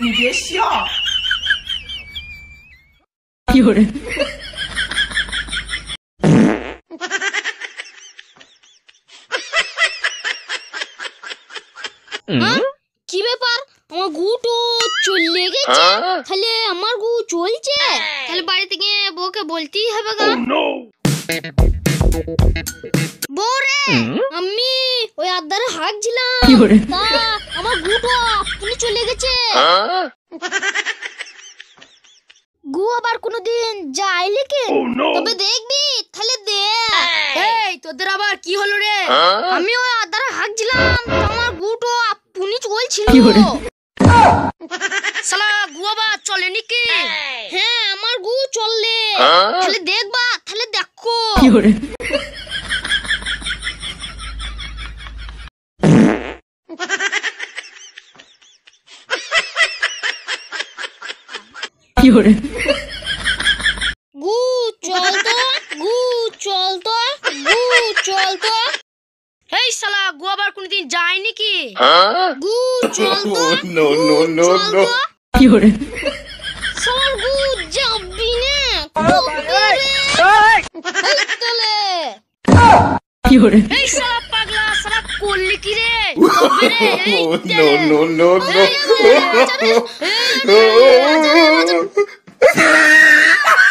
你别笑。有人。কি ব্যাপার? আমার গুটো চলে গেছে, তাহলে আমার গু চলছে, তাহলে বাড়ি থেকে বউকে বলতেই হবে গা। বউ রে, আমি ওই আদারে হাঁকছিলাম, তা আমার গুটো আপনি চলে গেছে। গু আবার কোনোদিন যাইলে কি? তবে দেখবি, তাহলে দেখ। এই তোদের আবার কি হলো রে? আমি ওই আদারে হাঁকছিলাম, আমার গুটো আপনি চলছিল। শালা গু আবার চলে নাকি? হ্যাঁ, আমার গু চললে, তাহলে দেখবা, তাহলে দেখো। গু চল তো, গু চল তো, গু চল তো। এই শালা গু আবার কোনদিন যায় নাকি? গু চল তো, নো নো নো নো। শালার গু যাবি না, এই শালা পাগলা, শালা করলি কি রে? No no no no.